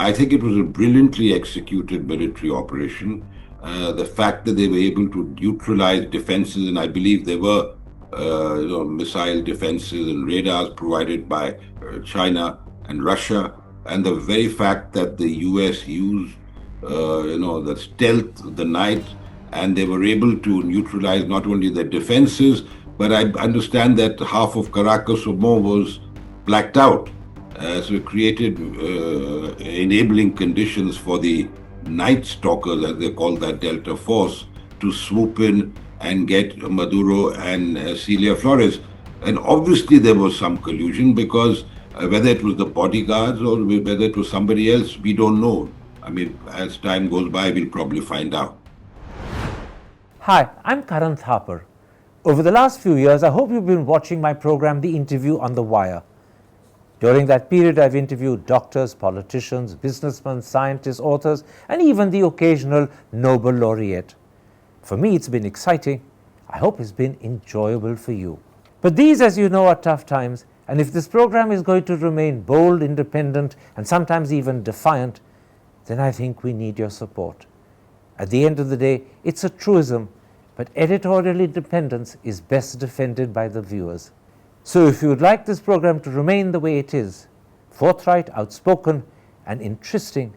I think it was a brilliantly executed military operation. The fact that they were able to neutralize defenses, and I believe there were missile defenses and radars provided by China and Russia, and the very fact that the U.S. used, the stealth, the night, and they were able to neutralize not only their defenses, but I understand that half of Caracas or more was blacked out. So it created enabling conditions for the night stalkers, as they call that Delta Force, to swoop in and get Maduro and Celia Flores. And obviously there was some collusion because whether it was the bodyguards or whether it was somebody else, we don't know. I mean, as time goes by, we'll probably find out. Hi, I'm Karan Thapar. Over the last few years, I hope you've been watching my program, The Interview on the Wire. During that period, I've interviewed doctors, politicians, businessmen, scientists, authors, and even the occasional Nobel laureate. For me, it's been exciting. I hope it's been enjoyable for you. But these, as you know, are tough times, and if this program is going to remain bold, independent, and sometimes even defiant, then I think we need your support. At the end of the day, it's a truism, but editorial independence is best defended by the viewers. So if you would like this program to remain the way it is, forthright, outspoken, and interesting,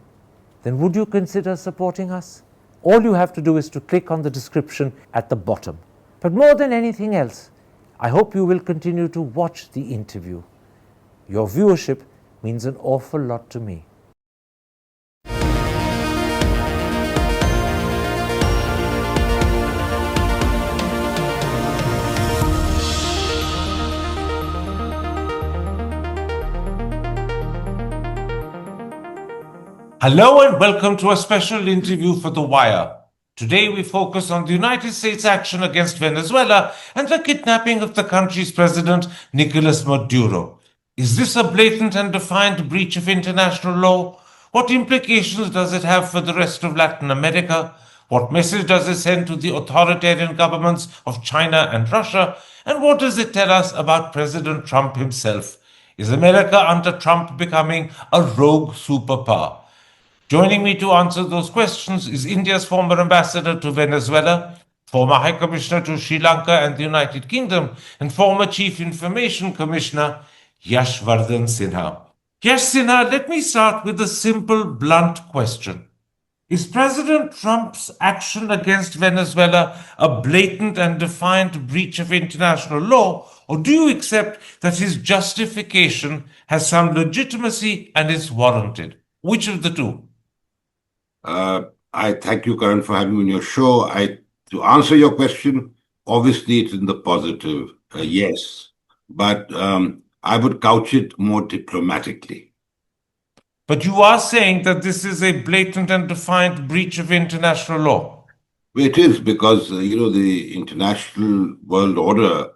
then would you consider supporting us? All you have to do is to click on the description at the bottom. But more than anything else, I hope you will continue to watch the interview. Your viewership means an awful lot to me. Hello and welcome to a special interview for The Wire. Today we focus on the United States' action against Venezuela and the kidnapping of the country's president, Nicolas Maduro. Is this a blatant and defiant breach of international law? What implications does it have for the rest of Latin America? What message does it send to the authoritarian governments of China and Russia? And what does it tell us about President Trump himself? Is America under Trump becoming a rogue superpower? Joining me to answer those questions is India's former ambassador to Venezuela, former High Commissioner to Sri Lanka and the United Kingdom, and former Chief Information Commissioner, Yashvardhan Sinha. Yash Sinha, let me start with a simple, blunt question. Is President Trump's action against Venezuela a blatant and defiant breach of international law, or do you accept that his justification has some legitimacy and is warranted? Which of the two? I thank you, Karan, for having me on your show. To answer your question, obviously it's in the positive, yes. But I would couch it more diplomatically. But you are saying that this is a blatant and defiant breach of international law. It is because, the international world order,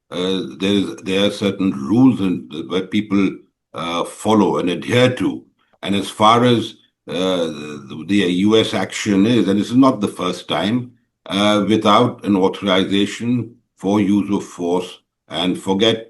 there are certain rules where people follow and adhere to. And as far as the U.S. action is, and this is not the first time, without an authorization for use of force, and from the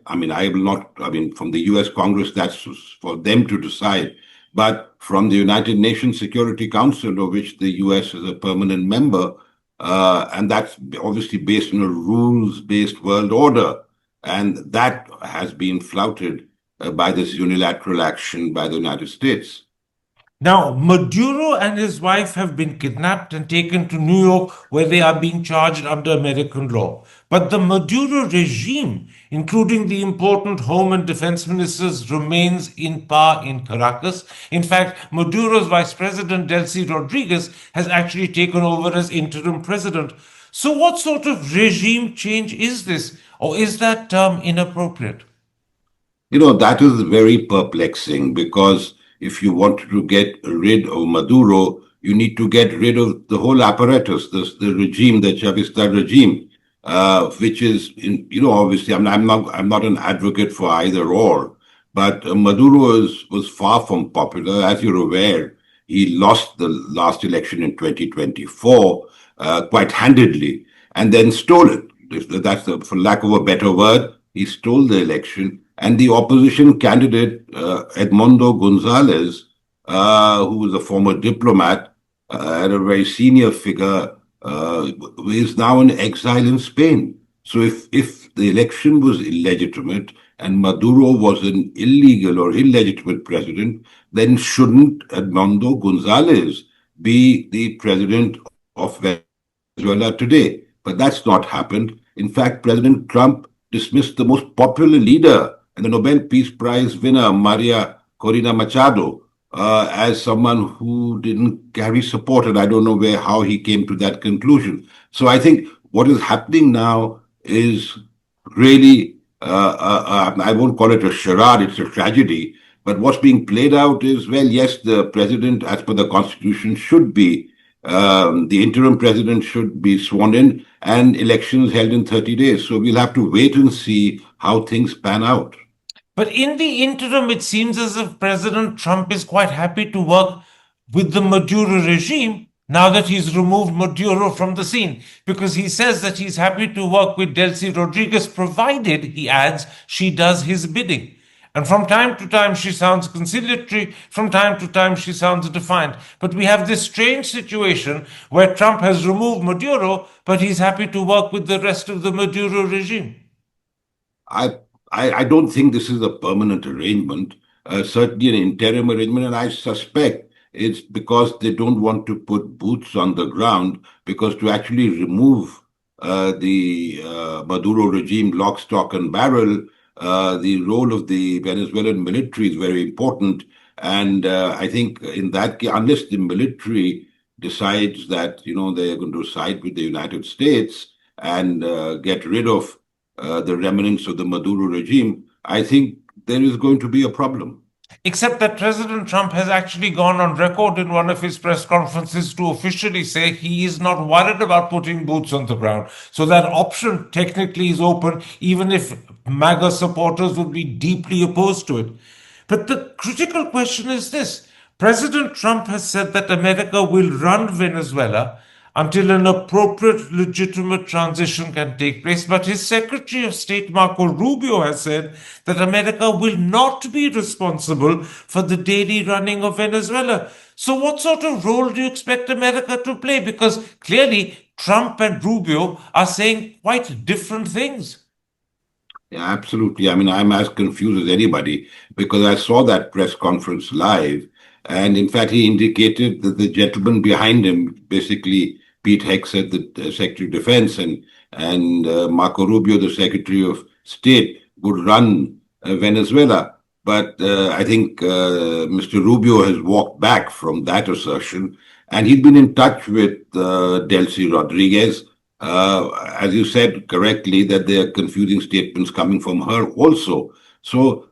U.S. Congress, that's for them to decide, but from the United Nations Security Council, of which the U.S. is a permanent member, and that's obviously based on a rules-based world order, and that has been flouted by this unilateral action by the United States. Now, Maduro and his wife have been kidnapped and taken to New York, where they are being charged under American law. But the Maduro regime, including the important home and defense ministers, remains in power in Caracas. In fact, Maduro's vice president, Delcy Rodriguez, has actually taken over as interim president. So what sort of regime change is this? Or is that term inappropriate? That is very perplexing because if you want to get rid of Maduro, you need to get rid of the whole apparatus, the regime, the Chavista regime, which is, obviously, I'm not an advocate for either or, but Maduro was far from popular. As you're aware, he lost the last election in 2024 quite handedly, and then stole it. For lack of a better word, he stole the election. And the opposition candidate, Edmundo Gonzalez, who was a former diplomat and a very senior figure, is now in exile in Spain. So if the election was illegitimate and Maduro was an illegal or illegitimate president, then shouldn't Edmundo Gonzalez be the president of Venezuela today? But that's not happened. In fact, President Trump dismissed the most popular leader and the Nobel Peace Prize winner, Maria Corina Machado, as someone who didn't carry support. And I don't know how he came to that conclusion. So I think what is happening now is really, I won't call it a charade, it's a tragedy. But what's being played out is, well, yes, the president, as per the constitution, should be, the interim president should be sworn in and elections held in 30 days. So we'll have to wait and see how things pan out. But in the interim, it seems as if President Trump is quite happy to work with the Maduro regime now that he's removed Maduro from the scene, because he says that he's happy to work with Delcy Rodriguez, provided, he adds, she does his bidding. And from time to time, she sounds conciliatory. From time to time, she sounds defiant. But we have this strange situation where Trump has removed Maduro, but he's happy to work with the rest of the Maduro regime. I don't think this is a permanent arrangement, certainly an interim arrangement, and I suspect it's because they don't want to put boots on the ground, because to actually remove the Maduro regime lock, stock, and barrel, the role of the Venezuelan military is very important. And I think in that case, unless the military decides that, they're going to side with the United States and get rid of the remnants of the Maduro regime, I think there is going to be a problem. Except that President Trump has actually gone on record in one of his press conferences to officially say he is not worried about putting boots on the ground. So that option technically is open, even if MAGA supporters would be deeply opposed to it. But the critical question is this. President Trump has said that America will run Venezuela until an appropriate, legitimate transition can take place. But his Secretary of State, Marco Rubio, has said that America will not be responsible for the daily running of Venezuela. So what sort of role do you expect America to play? Because clearly Trump and Rubio are saying quite different things. Yeah, absolutely. I mean, I'm as confused as anybody, because I saw that press conference live. And in fact, he indicated that the gentleman behind him, basically Pete Hegseth, the Secretary of Defense, and Marco Rubio, the Secretary of State, would run Venezuela. But I think Mr. Rubio has walked back from that assertion, and he'd been in touch with Delcy Rodriguez. As you said correctly, that there are confusing statements coming from her also. So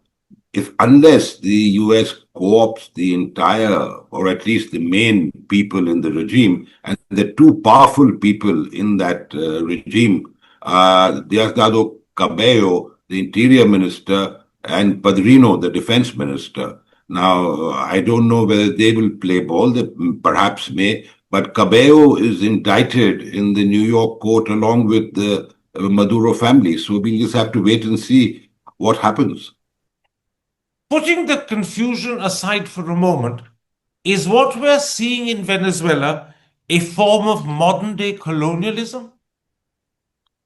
unless the U.S. co-opts the entire, or at least the main people in the regime, and the two powerful people in that regime, Diosdado Cabello, the Interior Minister, and Padrino, the Defense Minister. Now, I don't know whether they will play ball, they perhaps may, but Cabello is indicted in the New York court along with the Maduro family. So we just have to wait and see what happens. Putting the confusion aside for a moment, is what we're seeing in Venezuela a form of modern day colonialism?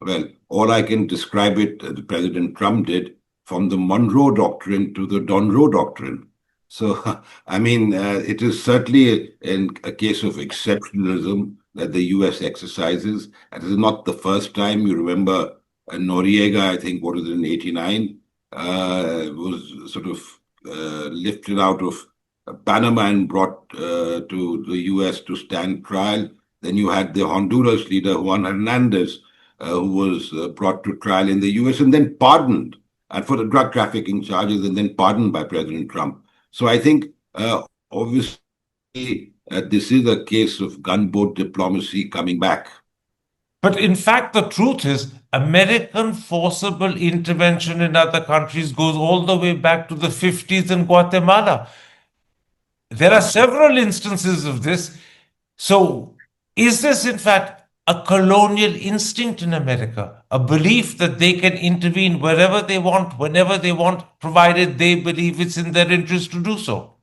Well, all I can describe it, President Trump did, from the Monroe Doctrine to the Donroe Doctrine. So, I mean, it is certainly a case of exceptionalism that the U.S. exercises. And it is not the first time. You remember Noriega, I think, what is it, in 89, was sort of lifted out of Panama and brought to the U.S. to stand trial. Then you had the Honduras leader, Juan Hernandez, who was brought to trial in the U.S. and then pardoned, and for the drug trafficking charges, and then pardoned by President Trump. So I think, obviously, this is a case of gunboat diplomacy coming back. But in fact, the truth is, American forcible intervention in other countries goes all the way back to the 50s in Guatemala. There are several instances of this. So, is this in fact a colonial instinct in America, a belief that they can intervene wherever they want, whenever they want, provided they believe it's in their interest to do so?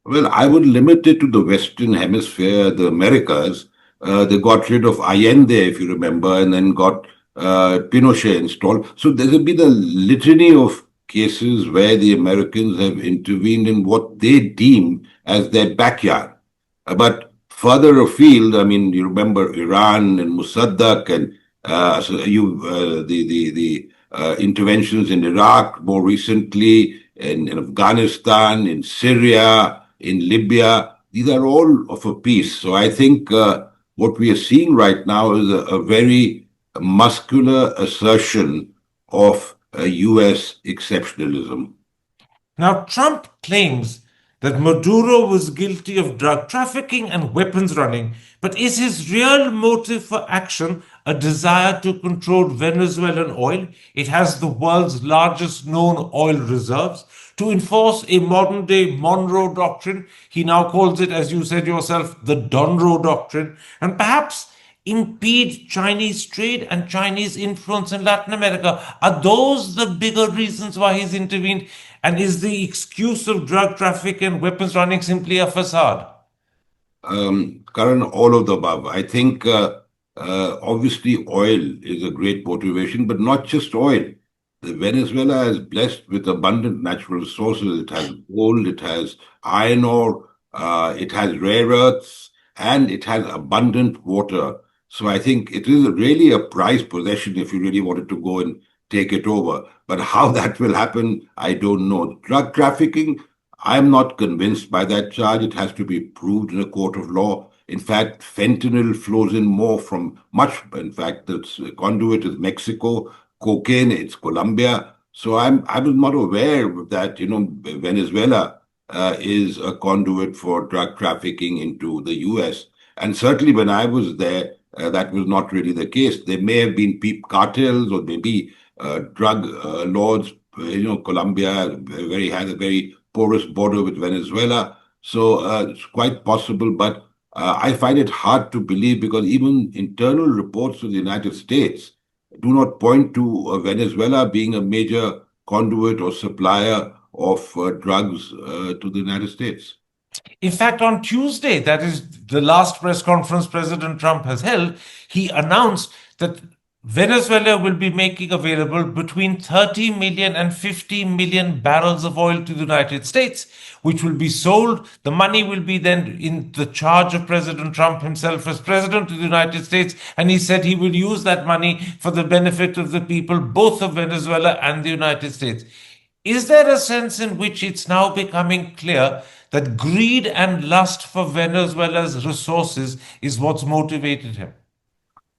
Well, I would limit it to the Western Hemisphere, the Americas. They got rid of Allende, if you remember, and then got Pinochet installed. So there's been a litany of cases where the Americans have intervened in what they deem as their backyard. But further afield, I mean, you remember Iran and Mossadegh, and the interventions in Iraq more recently, in Afghanistan, in Syria, in Libya. These are all of a piece. So I think what we are seeing right now is a very muscular assertion of U.S. exceptionalism. Now, Trump claims that Maduro was guilty of drug trafficking and weapons running, but is his real motive for action a desire to control Venezuelan oil? It has the world's largest known oil reserves. To enforce a modern day Monroe Doctrine, he now calls it, as you said yourself, the Donroe Doctrine, and perhaps impede Chinese trade and Chinese influence in Latin America. Are those the bigger reasons why he's intervened? And is the excuse of drug traffic and weapons running simply a facade? Karan, all of the above. I think obviously oil is a great motivation, but not just oil. Venezuela is blessed with abundant natural resources. It has gold, it has iron ore, it has rare earths, and it has abundant water. So I think it is really a prized possession if you really wanted to go and take it over. But how that will happen, I don't know. Drug trafficking, I'm not convinced by that charge. It has to be proved in a court of law. In fact, fentanyl flows in more from much, in fact, the conduit is Mexico, cocaine, it's Colombia. So I was not aware that, Venezuela is a conduit for drug trafficking into the U.S. And certainly when I was there, that was not really the case. There may have been cartels or maybe drug lords. Colombia has a very porous border with Venezuela. So it's quite possible, but I find it hard to believe because even internal reports of the United States do not point to Venezuela being a major conduit or supplier of drugs to the United States. In fact, on Tuesday, that is the last press conference President Trump has held, he announced that Venezuela will be making available between 30 million and 50 million barrels of oil to the United States, which will be sold. The money will be then in the charge of President Trump himself as President of the United States. And he said he will use that money for the benefit of the people, both of Venezuela and the United States. Is there a sense in which it's now becoming clear that greed and lust for Venezuela's resources is what's motivated him?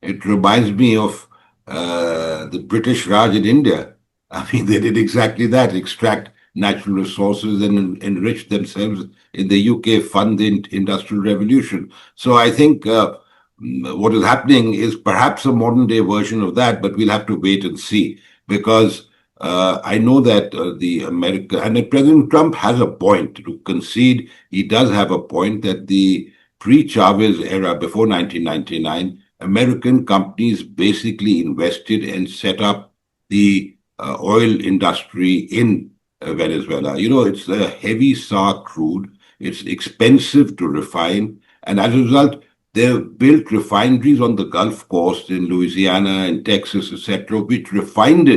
It reminds me of the British Raj in India. I mean, they did exactly that, extract natural resources and enrich themselves. In the UK, fund the Industrial Revolution. So I think what is happening is perhaps a modern day version of that, but we'll have to wait and see because I know that the America and President Trump has a point to concede. He does have a point that the pre-Chavez era, before 1999, American companies basically invested and set up the oil industry in Venezuela. It's a heavy sour crude. It's expensive to refine. And as a result, they've built refineries on the Gulf Coast in Louisiana and Texas, etc., which refined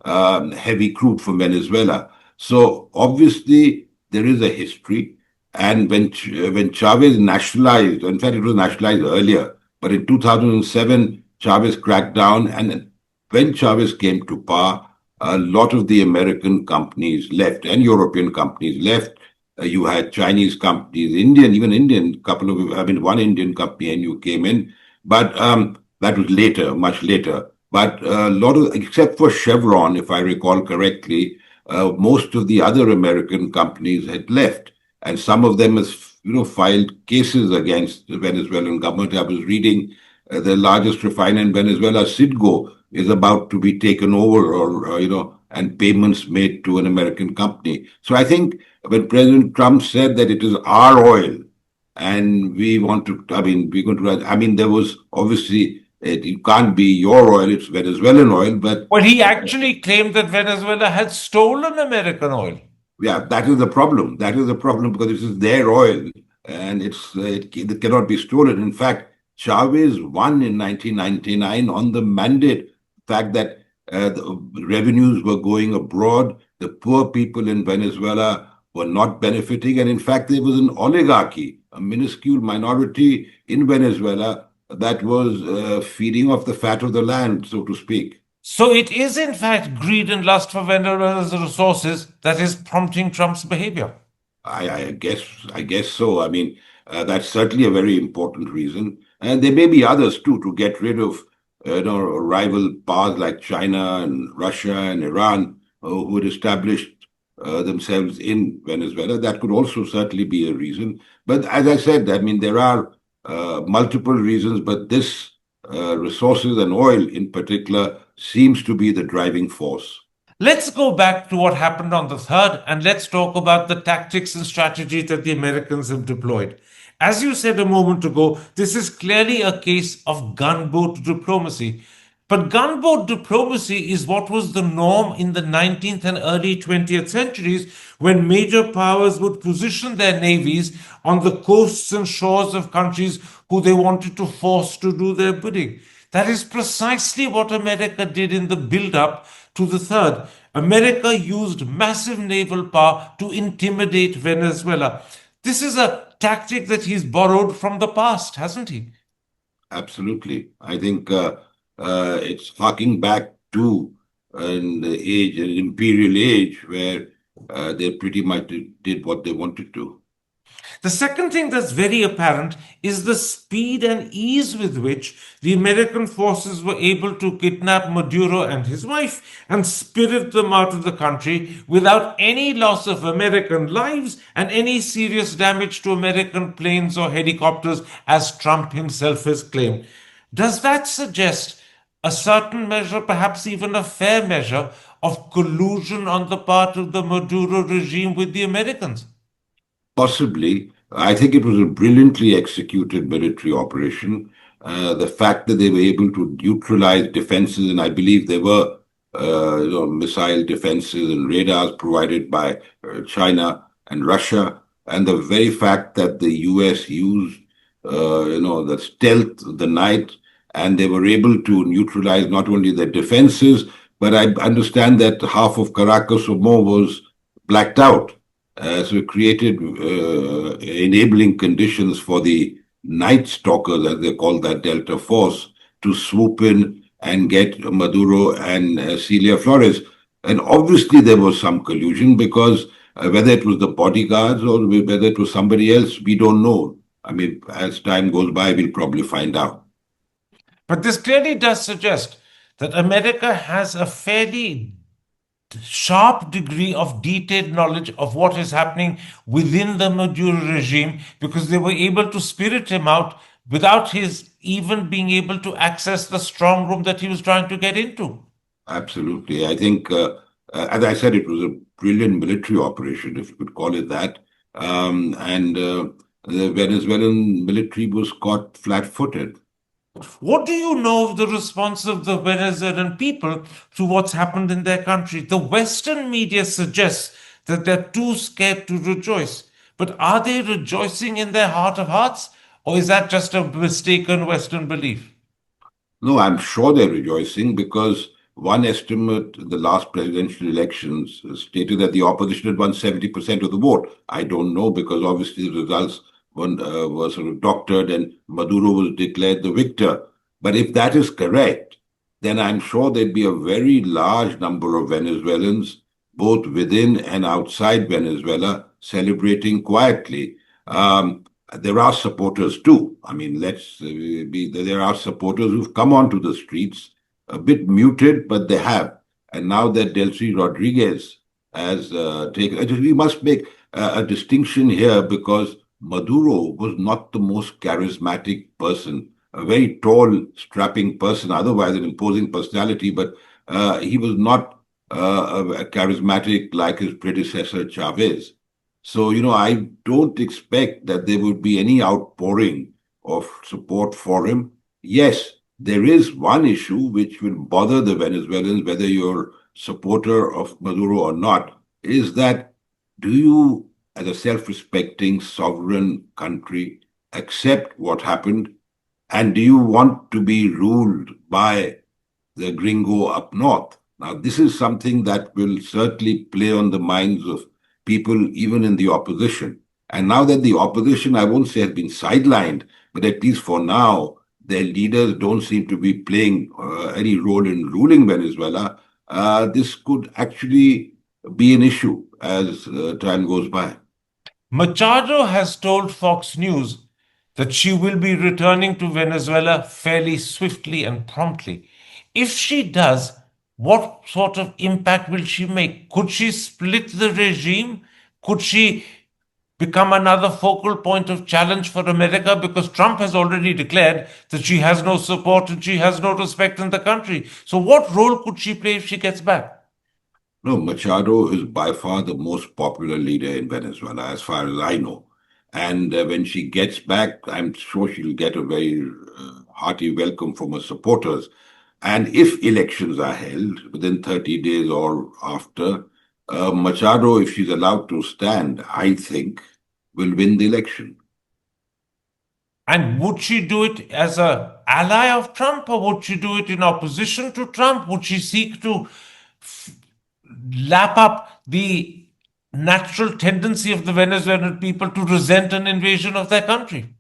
heavy crude from Venezuela. So obviously there is a history. And when Chavez nationalized, in fact, it was nationalized earlier, but in 2007, Chavez cracked down. And when Chavez came to power, a lot of the American companies left and European companies left. You had Chinese companies, even Indian, one Indian company and you came in. But that was later, much later. But a lot of, except for Chevron, if I recall correctly, most of the other American companies had left. And some of them has filed cases against the Venezuelan government. I was reading the largest refiner in Venezuela, Citgo, is about to be taken over and payments made to an American company. So I think when President Trump said that it is our oil and we're going to, there was obviously, it can't be your oil, it's Venezuelan oil, but... Well, he actually claimed that Venezuela had stolen American oil. Yeah, that is the problem. That is the problem because this is their oil and it cannot be stolen. In fact, Chavez won in 1999 on the mandate fact that the revenues were going abroad. The poor people in Venezuela were not benefiting. And in fact, there was an oligarchy, a minuscule minority in Venezuela that was feeding off the fat of the land, so to speak. So it is, in fact, greed and lust for Venezuela's resources that is prompting Trump's behavior. I guess so. I mean, that's certainly a very important reason, and there may be others too to get rid of, rival powers like China and Russia and Iran, who had established themselves in Venezuela. That could also certainly be a reason. But as I said, I mean, there are multiple reasons, but this resources and oil in particular seems to be the driving force. Let's go back to what happened on the 3rd and let's talk about the tactics and strategies that the Americans have deployed. As you said a moment ago, this is clearly a case of gunboat diplomacy. But gunboat diplomacy is what was the norm in the 19th and early 20th centuries when major powers would position their navies on the coasts and shores of countries who they wanted to force to do their bidding. That is precisely what America did in the build up to the 3rd. America used massive naval power to intimidate Venezuela. This is a tactic that he's borrowed from the past, hasn't he? Absolutely. I think it's harking back to an imperial age where they pretty much did what they wanted to. The second thing that's very apparent is the speed and ease with which the American forces were able to kidnap Maduro and his wife and spirit them out of the country without any loss of American lives and any serious damage to American planes or helicopters, as Trump himself has claimed. Does that suggest a certain measure, perhaps even a fair measure, of collusion on the part of the Maduro regime with the Americans? Possibly. I think it was a brilliantly executed military operation. The fact that they were able to neutralize defenses, and I believe there were missile defenses and radars provided by China and Russia, and the very fact that the U.S. used, the stealth, the night, and they were able to neutralize not only their defenses, but I understand that half of Caracas or more was blacked out. So it created enabling conditions for the night stalkers, as they call that Delta Force, to swoop in and get Maduro and Celia Flores. And obviously there was some collusion because whether it was the bodyguards or whether it was somebody else, we don't know. I mean, as time goes by, we'll probably find out. But this clearly does suggest that America has a fairly sharp degree of detailed knowledge of what is happening within the Maduro regime because they were able to spirit him out without his even being able to access the strong room that he was trying to get into. Absolutely. I think, as I said, it was a brilliant military operation, if you could call it that. And the Venezuelan military was caught flat-footed. What do you know of the response of the Venezuelan people to what's happened in their country? The Western media suggests that they're too scared to rejoice. But are they rejoicing in their heart of hearts? Or is that just a mistaken Western belief? No, I'm sure they're rejoicing because one estimate in the last presidential elections stated that the opposition had won 70% of the vote. I don't know because obviously the results were sort of doctored and Maduro was declared the victor. But if that is correct, then I'm sure there'd be a very large number of Venezuelans, both within and outside Venezuela, celebrating quietly. There are supporters too. I mean, there are supporters who've come onto the streets, a bit muted, but they have. And now that Delcy Rodriguez has taken, we must make a distinction here because Maduro was not the most charismatic person, a very tall, strapping person, otherwise an imposing personality, but he was not charismatic like his predecessor Chavez. So, I don't expect that there would be any outpouring of support for him. Yes, there is one issue which will bother the Venezuelans, whether you're a supporter of Maduro or not, is that do you, as a self-respecting sovereign country, accept what happened? And do you want to be ruled by the gringo up north? Now, this is something that will certainly play on the minds of people, even in the opposition. And now that the opposition, I won't say has been sidelined, but at least for now, their leaders don't seem to be playing any role in ruling Venezuela, this could actually be an issue as time goes by. Machado has told Fox News that she will be returning to Venezuela fairly swiftly and promptly. If she does, what sort of impact will she make? Could she split the regime? Could she become another focal point of challenge for America? Because Trump has already declared that she has no support and she has no respect in the country. So, what role could she play if she gets back? No, Machado is by far the most popular leader in Venezuela, as far as I know. And when she gets back, I'm sure she'll get a very hearty welcome from her supporters. And if elections are held within 30 days or after, Machado, if she's allowed to stand, I think, will win the election. And would she do it as an ally of Trump, or would she do it in opposition to Trump? Would she seek to lap up the natural tendency of the Venezuelan people to resent an invasion of their country?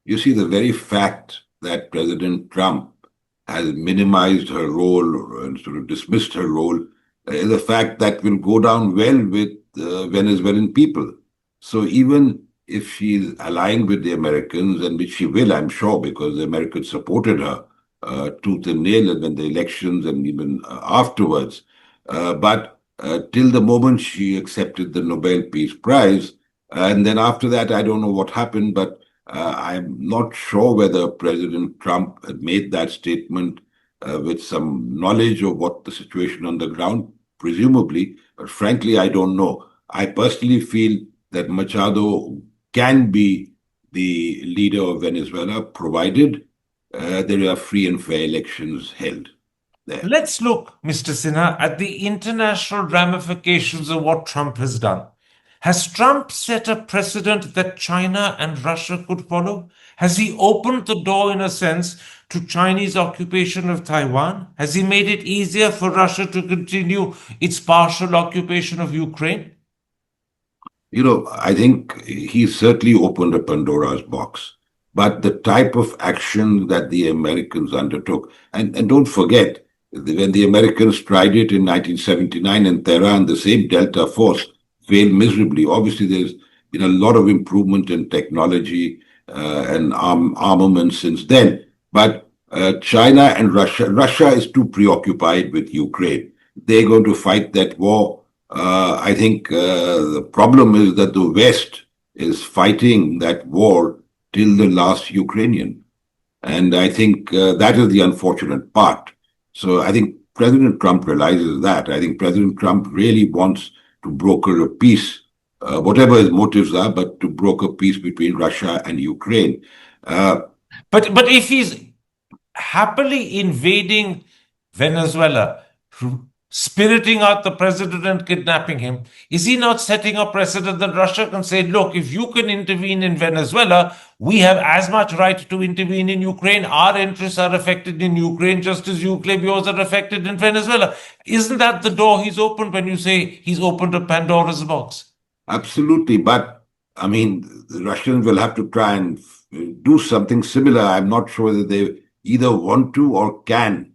You see, the very fact that President Trump has minimized her role and sort of dismissed her role is a fact that will go down well with Venezuelan people. So even if she's aligned with the Americans, and which she will, I'm sure, because the Americans supported her tooth and nail in the elections and even afterwards. But till the moment she accepted the Nobel Peace Prize, and then after that, I don't know what happened, but I'm not sure whether President Trump had made that statement with some knowledge of what the situation on the ground, presumably, but frankly, I don't know. I personally feel that Machado can be the leader of Venezuela, provided there are free and fair elections held there. Let's look, Mr. Sinha, at the international ramifications of what Trump has done. Has Trump set a precedent that China and Russia could follow? Has he opened the door, in a sense, to Chinese occupation of Taiwan? Has he made it easier for Russia to continue its partial occupation of Ukraine? You know, I think he certainly opened a Pandora's box. But the type of action that the Americans undertook, and don't forget, when the Americans tried it in 1979 in Tehran, the same Delta Force failed miserably. Obviously, there's been a lot of improvement in technology and armament since then. But China and Russia is too preoccupied with Ukraine. They're going to fight that war. I think the problem is that the West is fighting that war till the last Ukrainian. And I think that is the unfortunate part. So I think President Trump realizes that. I think President Trump really wants to broker a peace, whatever his motives are, but to broker peace between Russia and Ukraine. But if he's happily invading Venezuela, spiriting out the president and kidnapping him, is he not setting a precedent that Russia can say, look, if you can intervene in Venezuela, we have as much right to intervene in Ukraine. Our interests are affected in Ukraine just as you claim yours are affected in Venezuela. Isn't that the door he's opened when you say he's opened a Pandora's box? Absolutely. But I mean, the Russians will have to try and do something similar. I'm not sure that they either want to or can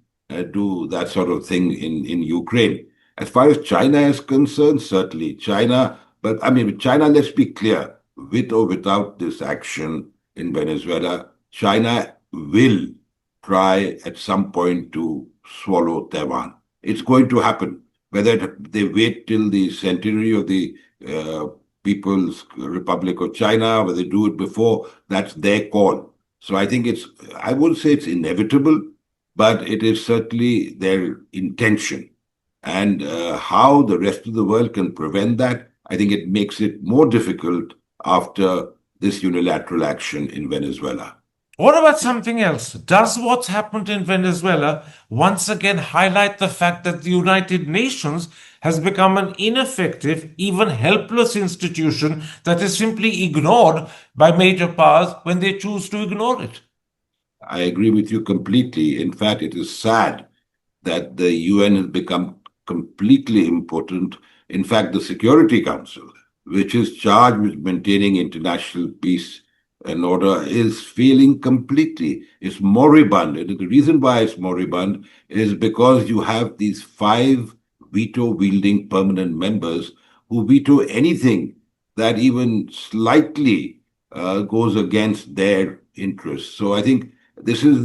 do that sort of thing in Ukraine. As far as China is concerned, certainly China, but I mean, with China, let's be clear, with or without this action in Venezuela, China will try at some point to swallow Taiwan. It's going to happen. Whether they wait till the centenary of the People's Republic of China, whether they do it before, that's their call. So I think I wouldn't say it's inevitable, but it is certainly their intention. And how the rest of the world can prevent that, I think it makes it more difficult after this unilateral action in Venezuela. What about something else? Does what's happened in Venezuela once again highlight the fact that the United Nations has become an ineffective, even helpless institution that is simply ignored by major powers when they choose to ignore it? I agree with you completely. In fact, it is sad that the UN has become completely impotent. In fact, the Security Council, which is charged with maintaining international peace and order, is failing completely. It's moribund. And the reason why it's moribund is because you have these five veto wielding permanent members who veto anything that even slightly goes against their interests. So I think this is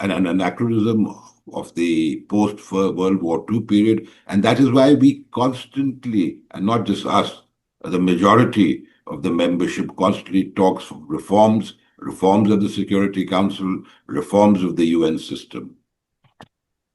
an anachronism of the post World War II period, and that is why we constantly, and not just us, the majority of the membership constantly talks of reforms, reforms of the Security Council, reforms of the UN system.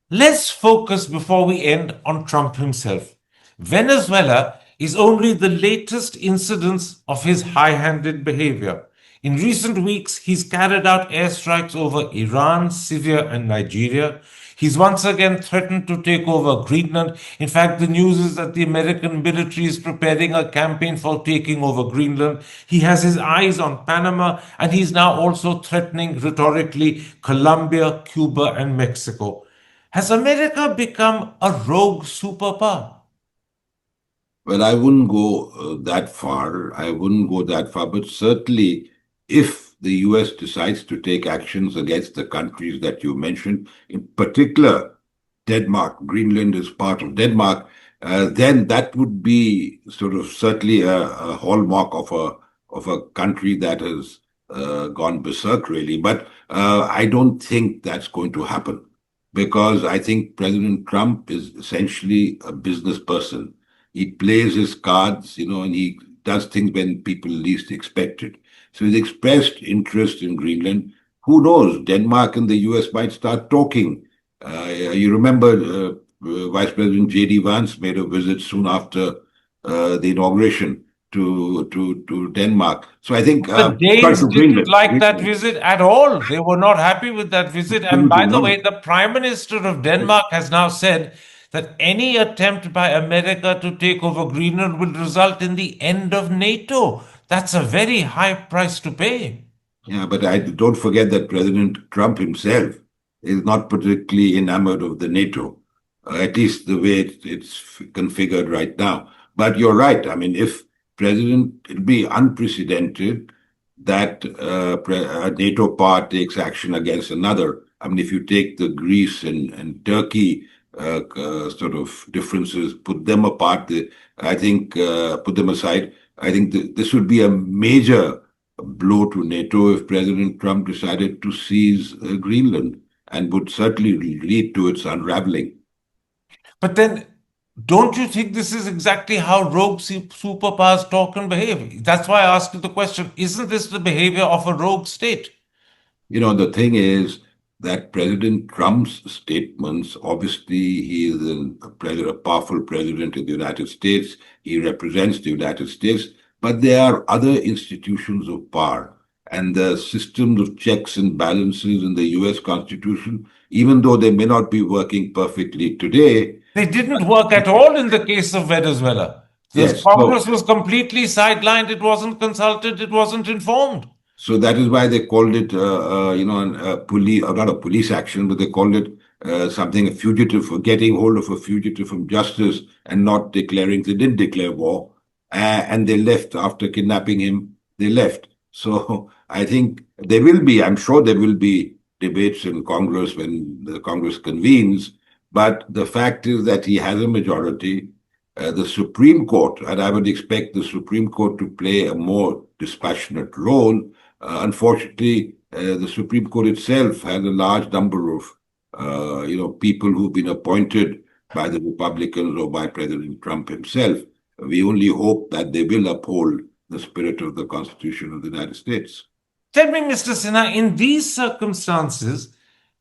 Let's focus before we end on Trump himself. Venezuela is only the latest incidence of his high handed behavior. In recent weeks, he's carried out airstrikes over Iran, Syria, and Nigeria. He's once again threatened to take over Greenland. In fact, the news is that the American military is preparing a campaign for taking over Greenland. He has his eyes on Panama, and he's now also threatening rhetorically Colombia, Cuba, and Mexico. Has America become a rogue superpower? Well, I wouldn't go that far. I wouldn't go that far, but certainly if the US decides to take actions against the countries that you mentioned, in particular Denmark, Greenland is part of Denmark, then that would be sort of certainly a hallmark of a country that has gone berserk, really. But I don't think that's going to happen because I think President Trump is essentially a business person. He plays his cards, and he does things when people least expect it. So he's expressed interest in Greenland. Who knows? Denmark and the US might start talking. You remember Vice President J.D. Vance made a visit soon after the inauguration to Denmark. So I think, The sorry, Danes to didn't Greenland. like that visit at all. They were not happy with that visit. And Absolutely by the not. way, the Prime Minister of Denmark has now said that any attempt by America to take over Greenland will result in the end of NATO. That's a very high price to pay. Yeah, but I don't forget that President Trump himself is not particularly enamored of the NATO, at least the way it's configured right now. But you're right. I mean, if it'd be unprecedented that a NATO part takes action against another. I mean, if you take the Greece and Turkey sort of differences, put them apart, I think put them aside. I think this would be a major blow to NATO if President Trump decided to seize Greenland and would certainly lead to its unraveling. But then, don't you think this is exactly how rogue superpowers talk and behave? That's why I asked you the question, isn't this the behavior of a rogue state? The thing is that President Trump's statements, obviously, he is a powerful president in the United States. He represents the United States, but there are other institutions of power. And the systems of checks and balances in the US Constitution, even though they may not be working perfectly today. They didn't work at all in the case of Venezuela. The Yes, Congress was completely sidelined. It wasn't consulted. It wasn't informed. so that is why they called it, a police, not a police action, but they called it something, a fugitive, getting hold of a fugitive from justice and not declaring. They didn't declare war, and they left after kidnapping him. They left. So I think I'm sure there will be debates in Congress when the Congress convenes. But the fact is that he has a majority. The Supreme Court, and I would expect the Supreme Court to play a more dispassionate role. Unfortunately, the Supreme Court itself has a large number of, people who've been appointed by the Republicans or by President Trump himself. We only hope that they will uphold the spirit of the Constitution of the United States. Tell me, Mr. Sinha, in these circumstances,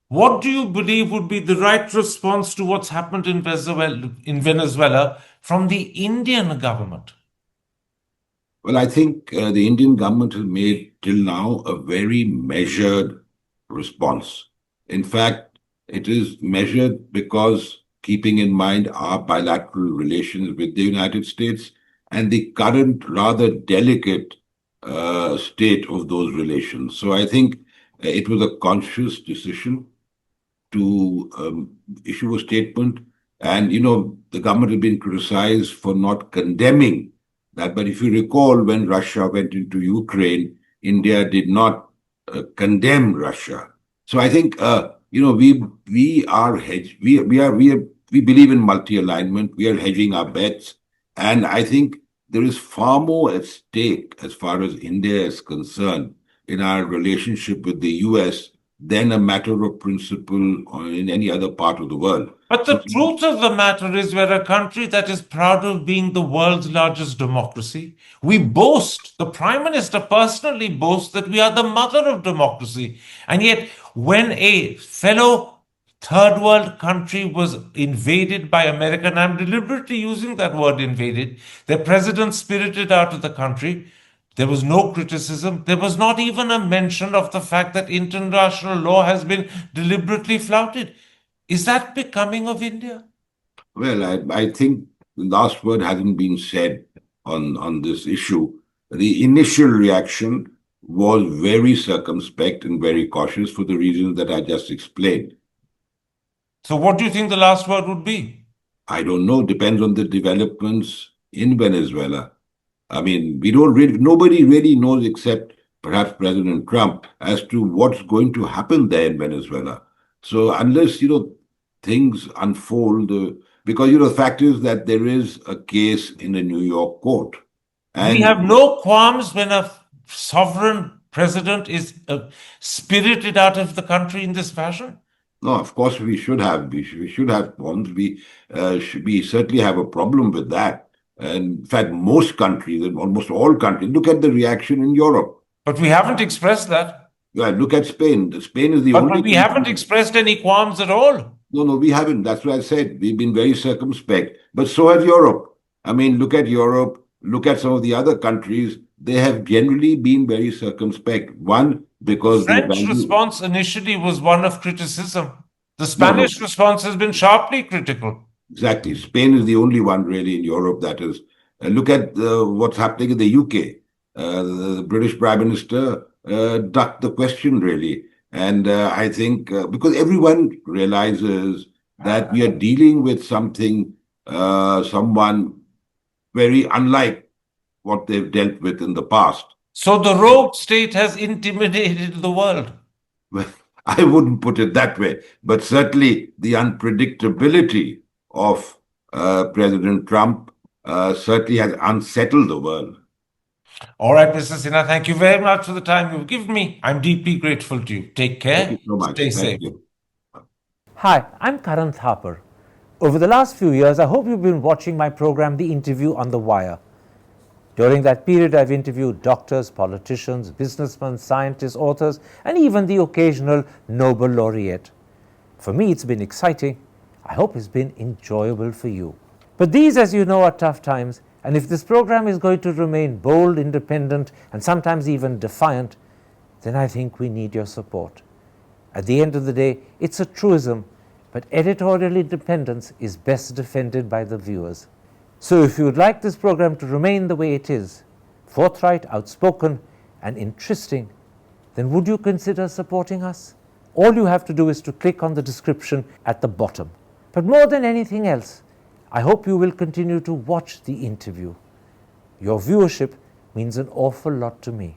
what do you believe would be the right response to what's happened in Venezuela from the Indian government? Well, I think the Indian government has made till now a very measured response. In fact, it is measured because keeping in mind our bilateral relations with the United States and the current rather delicate state of those relations. So I think it was a conscious decision to issue a statement. And, the government has been criticized for not condemning that. But if you recall, when Russia went into Ukraine, India did not condemn Russia. So I think, we are hedge. We believe in multi-alignment. We are hedging our bets. And I think there is far more at stake as far as India is concerned in our relationship with the U.S. than a matter of principle or in any other part of the world. But the truth of the matter is, we're a country that is proud of being the world's largest democracy. We boast, the Prime Minister personally boasts, that we are the mother of democracy. And yet, when a fellow third world country was invaded by America, and I'm deliberately using that word invaded, their president spirited out of the country. There was no criticism. There was not even a mention of the fact that international law has been deliberately flouted. Is that becoming of India? Well, I think the last word hasn't been said on this issue. The initial reaction was very circumspect and very cautious for the reasons that I just explained. So what do you think the last word would be? I don't know. Depends on the developments in Venezuela. I mean, nobody really knows except perhaps President Trump as to what's going to happen there in Venezuela. So unless, things unfold, because, the fact is that there is a case in a New York court. We have no qualms when a sovereign president is spirited out of the country in this fashion? No, of course we should have. We should have qualms. We certainly have a problem with that. And in fact, most countries, and almost all countries, look at the reaction in Europe. But we haven't expressed that. Yeah, look at Spain. Spain is the But only. we haven't expressed any qualms at all. No, we haven't. That's what I said. We've been very circumspect. But so has Europe. I mean, look at Europe. Look at some of the other countries. They have generally been very circumspect. One, because the French response initially was one of criticism. The Spanish response has been sharply critical. Exactly. Spain is the only one really in Europe that is. Look at what's happening in the UK. The British Prime Minister ducked the question, really. And I think because everyone realizes that we are dealing with someone very unlike what they've dealt with in the past. So the rogue state has intimidated the world. Well, I wouldn't put it that way, but certainly the unpredictability of President Trump certainly has unsettled the world. All right, Mr. Sinha, thank you very much for the time you've given me. I'm deeply grateful to you. Take care. Thank you so much. Stay safe. You. Hi, I'm Karan Thapar. Over the last few years, I hope you've been watching my program, The Interview on the Wire. During that period, I've interviewed doctors, politicians, businessmen, scientists, authors, and even the occasional Nobel laureate. For me, it's been exciting. I hope it's been enjoyable for you. But these, as you know, are tough times, and if this program is going to remain bold, independent, and sometimes even defiant, then I think we need your support. At the end of the day, it's a truism, but editorial independence is best defended by the viewers. So if you would like this program to remain the way it is, forthright, outspoken, and interesting, then would you consider supporting us? All you have to do is to click on the description at the bottom. But more than anything else, I hope you will continue to watch The Interview. Your viewership means an awful lot to me.